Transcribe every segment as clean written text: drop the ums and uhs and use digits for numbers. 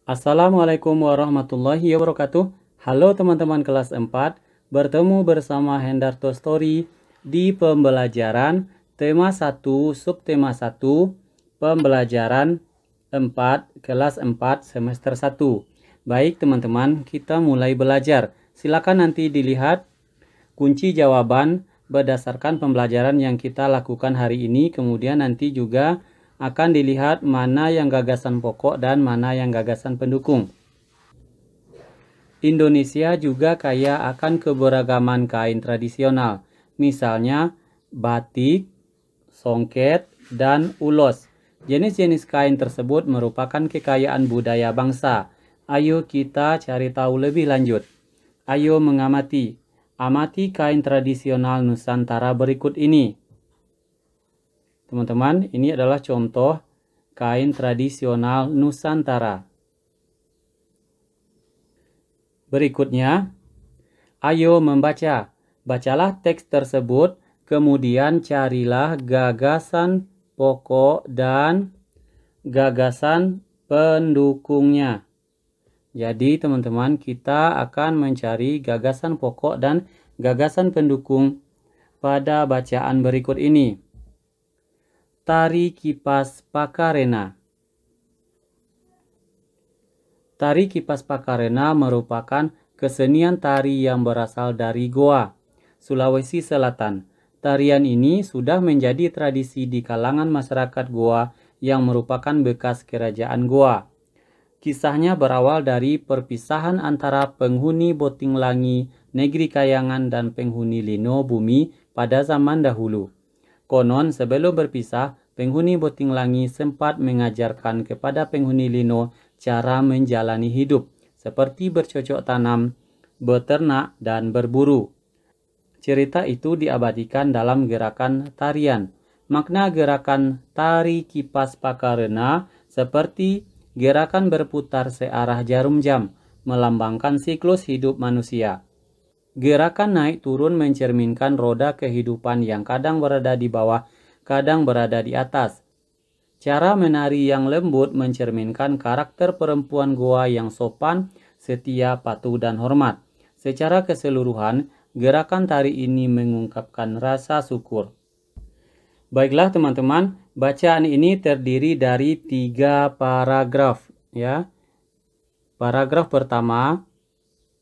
Assalamualaikum warahmatullahi wabarakatuh. Halo teman-teman kelas 4, bertemu bersama Hendarto Story di pembelajaran tema 1, subtema 1, pembelajaran 4, kelas 4, semester 1. Baik teman-teman, kita mulai belajar. Silakan nanti dilihat kunci jawaban berdasarkan pembelajaran yang kita lakukan hari ini, kemudian nanti juga akan dilihat mana yang gagasan pokok dan mana yang gagasan pendukung. Indonesia juga kaya akan keberagaman kain tradisional, misalnya batik, songket, dan ulos. Jenis-jenis kain tersebut merupakan kekayaan budaya bangsa. Ayo kita cari tahu lebih lanjut. Ayo mengamati. Amati kain tradisional Nusantara berikut ini. Teman-teman, ini adalah contoh kain tradisional Nusantara. Berikutnya, ayo membaca. Bacalah teks tersebut, kemudian carilah gagasan pokok dan gagasan pendukungnya. Jadi teman-teman, kita akan mencari gagasan pokok dan gagasan pendukung pada bacaan berikut ini. Tari Kipas Pakarena. Tari Kipas Pakarena merupakan kesenian tari yang berasal dari Goa, Sulawesi Selatan. Tarian ini sudah menjadi tradisi di kalangan masyarakat Goa yang merupakan bekas kerajaan Goa. Kisahnya berawal dari perpisahan antara penghuni Botinglangi, Negeri Kayangan, dan penghuni Lino Bumi pada zaman dahulu. Konon sebelum berpisah, penghuni Botinglangi sempat mengajarkan kepada penghuni Lino cara menjalani hidup, seperti bercocok tanam, beternak, dan berburu. Cerita itu diabadikan dalam gerakan tarian. Makna gerakan tari Kipas Pakarena seperti gerakan berputar searah jarum jam, melambangkan siklus hidup manusia. Gerakan naik turun mencerminkan roda kehidupan yang kadang berada di bawah, kadang berada di atas. Cara menari yang lembut mencerminkan karakter perempuan Goa yang sopan, setia, patuh, dan hormat. Secara keseluruhan, gerakan tari ini mengungkapkan rasa syukur. Baiklah teman-teman, bacaan ini terdiri dari 3 paragraf, ya. Paragraf pertama,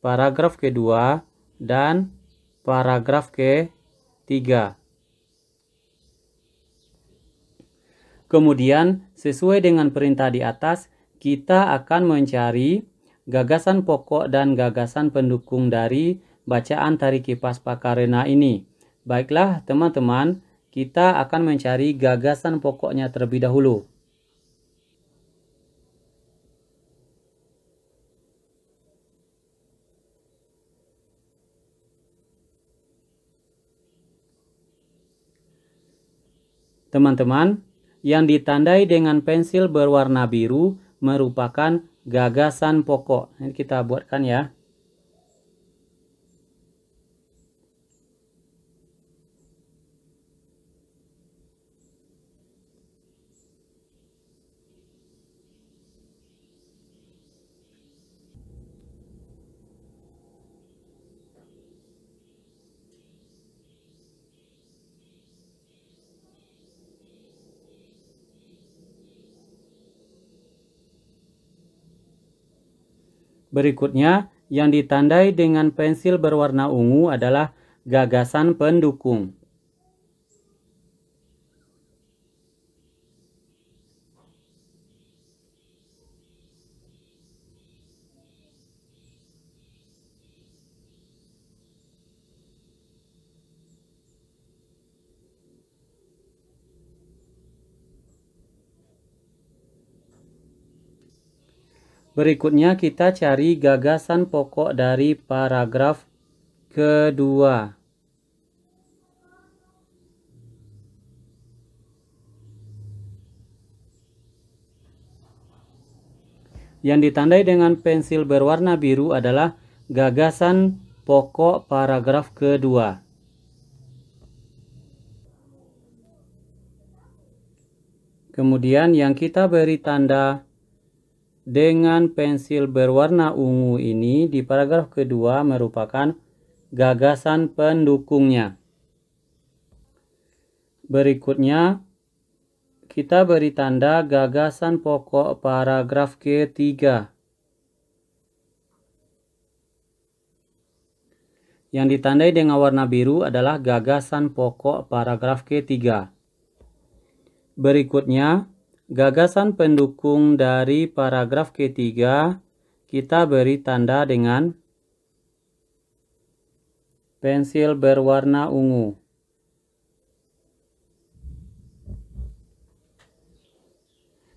paragraf kedua, dan paragraf ketiga. Kemudian, sesuai dengan perintah di atas, kita akan mencari gagasan pokok dan gagasan pendukung dari bacaan Tari Kipas Pakarena ini. Baiklah teman-teman, kita akan mencari gagasan pokoknya terlebih dahulu. Teman-teman, yang ditandai dengan pensil berwarna biru merupakan gagasan pokok. Ini kita buatkan ya. Berikutnya, yang ditandai dengan pensil berwarna ungu adalah gagasan pendukung. Berikutnya kita cari gagasan pokok dari paragraf kedua. Yang ditandai dengan pensil berwarna biru adalah gagasan pokok paragraf kedua. Kemudian yang kita beri tanda dengan pensil berwarna ungu ini di paragraf kedua merupakan gagasan pendukungnya. Berikutnya, kita beri tanda gagasan pokok paragraf ketiga. Yang ditandai dengan warna biru adalah gagasan pokok paragraf ketiga. Berikutnya, gagasan pendukung dari paragraf ketiga kita beri tanda dengan pensil berwarna ungu.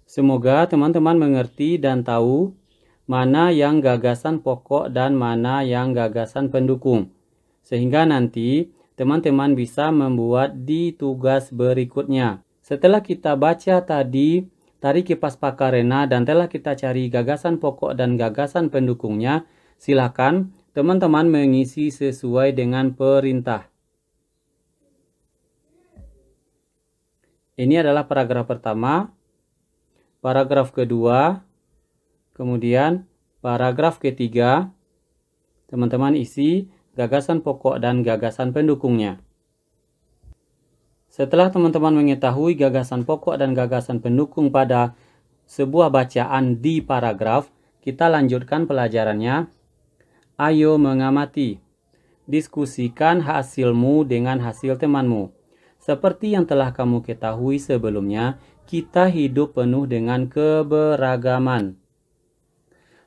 Semoga teman-teman mengerti dan tahu mana yang gagasan pokok dan mana yang gagasan pendukung. Sehingga nanti teman-teman bisa membuat di tugas berikutnya. Setelah kita baca tadi tarik kipas Pakarena dan telah kita cari gagasan pokok dan gagasan pendukungnya, silakan teman-teman mengisi sesuai dengan perintah. Ini adalah paragraf pertama, paragraf kedua, kemudian paragraf ketiga. Teman-teman isi gagasan pokok dan gagasan pendukungnya. Setelah teman-teman mengetahui gagasan pokok dan gagasan pendukung pada sebuah bacaan di paragraf, kita lanjutkan pelajarannya. Ayo mengamati. Diskusikan hasilmu dengan hasil temanmu. Seperti yang telah kamu ketahui sebelumnya, kita hidup penuh dengan keberagaman.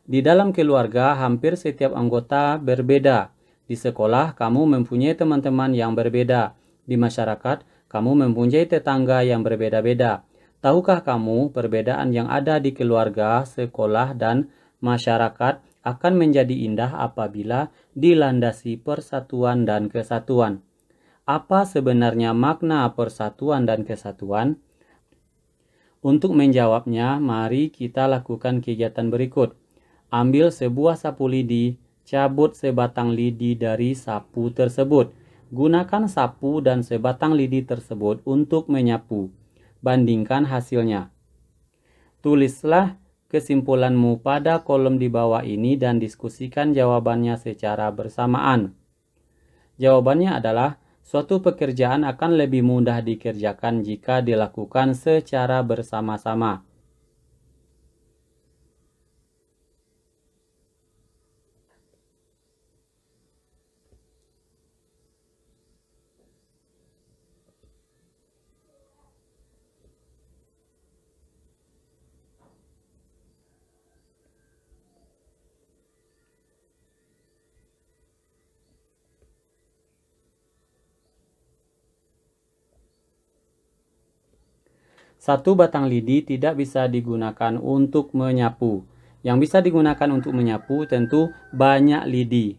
Di dalam keluarga, hampir setiap anggota berbeda. Di sekolah, kamu mempunyai teman-teman yang berbeda. Di masyarakat, kamu mempunyai tetangga yang berbeda-beda. Tahukah kamu perbedaan yang ada di keluarga, sekolah, dan masyarakat akan menjadi indah apabila dilandasi persatuan dan kesatuan? Apa sebenarnya makna persatuan dan kesatuan? Untuk menjawabnya, mari kita lakukan kegiatan berikut. Ambil sebuah sapu lidi, cabut sebatang lidi dari sapu tersebut. Gunakan sapu dan sebatang lidi tersebut untuk menyapu. Bandingkan hasilnya. Tulislah kesimpulanmu pada kolom di bawah ini dan diskusikan jawabannya secara bersamaan. Jawabannya adalah, suatu pekerjaan akan lebih mudah dikerjakan jika dilakukan secara bersama-sama. Satu batang lidi tidak bisa digunakan untuk menyapu. Yang bisa digunakan untuk menyapu tentu banyak lidi.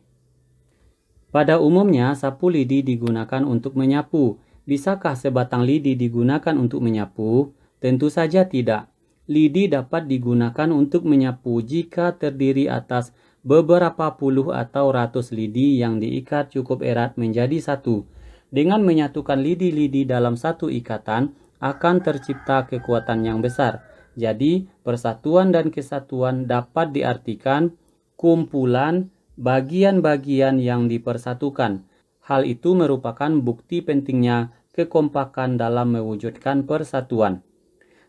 Pada umumnya, sapu lidi digunakan untuk menyapu. Bisakah sebatang lidi digunakan untuk menyapu? Tentu saja tidak. Lidi dapat digunakan untuk menyapu jika terdiri atas beberapa puluh atau ratus lidi yang diikat cukup erat menjadi satu. Dengan menyatukan lidi-lidi dalam satu ikatan, akan tercipta kekuatan yang besar. Jadi, persatuan dan kesatuan dapat diartikan kumpulan bagian-bagian yang dipersatukan. Hal itu merupakan bukti pentingnya kekompakan dalam mewujudkan persatuan.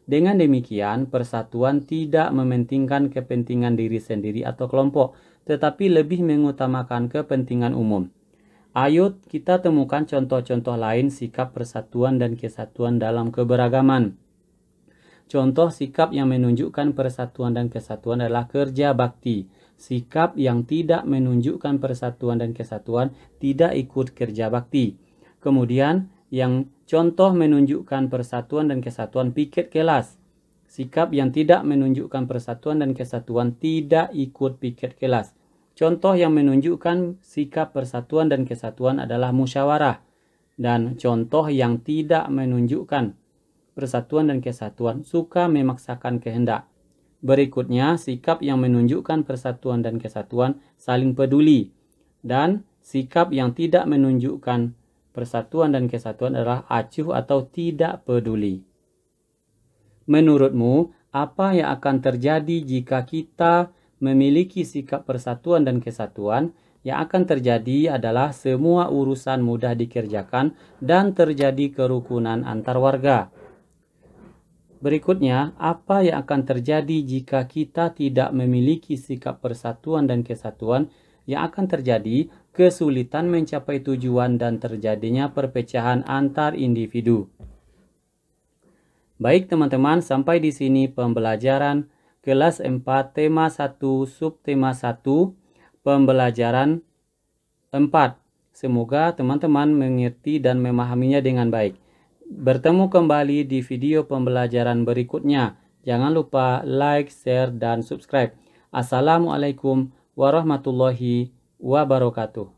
Dengan demikian, persatuan tidak mementingkan kepentingan diri sendiri atau kelompok, tetapi lebih mengutamakan kepentingan umum. Ayo kita temukan contoh-contoh lain sikap persatuan dan kesatuan dalam keberagaman. Contoh sikap yang menunjukkan persatuan dan kesatuan adalah kerja bakti. Sikap yang tidak menunjukkan persatuan dan kesatuan tidak ikut kerja bakti. Kemudian yang contoh menunjukkan persatuan dan kesatuan piket kelas. Sikap yang tidak menunjukkan persatuan dan kesatuan tidak ikut piket kelas. Contoh yang menunjukkan sikap persatuan dan kesatuan adalah musyawarah. Dan contoh yang tidak menunjukkan persatuan dan kesatuan suka memaksakan kehendak. Berikutnya, sikap yang menunjukkan persatuan dan kesatuan saling peduli. Dan sikap yang tidak menunjukkan persatuan dan kesatuan adalah acuh atau tidak peduli. Menurutmu, apa yang akan terjadi jika kita memiliki sikap persatuan dan kesatuan? Yang akan terjadi adalah semua urusan mudah dikerjakan dan terjadi kerukunan antar warga. Berikutnya, apa yang akan terjadi jika kita tidak memiliki sikap persatuan dan kesatuan? Yang akan terjadi kesulitan mencapai tujuan dan terjadinya perpecahan antar individu. Baik teman-teman, sampai di sini pembelajaran kelas 4 tema 1 subtema 1 pembelajaran 4. Semoga teman-teman mengerti dan memahaminya dengan baik. Bertemu kembali di video pembelajaran berikutnya. Jangan lupa like, share, dan subscribe. Assalamualaikum warahmatullahi wabarakatuh.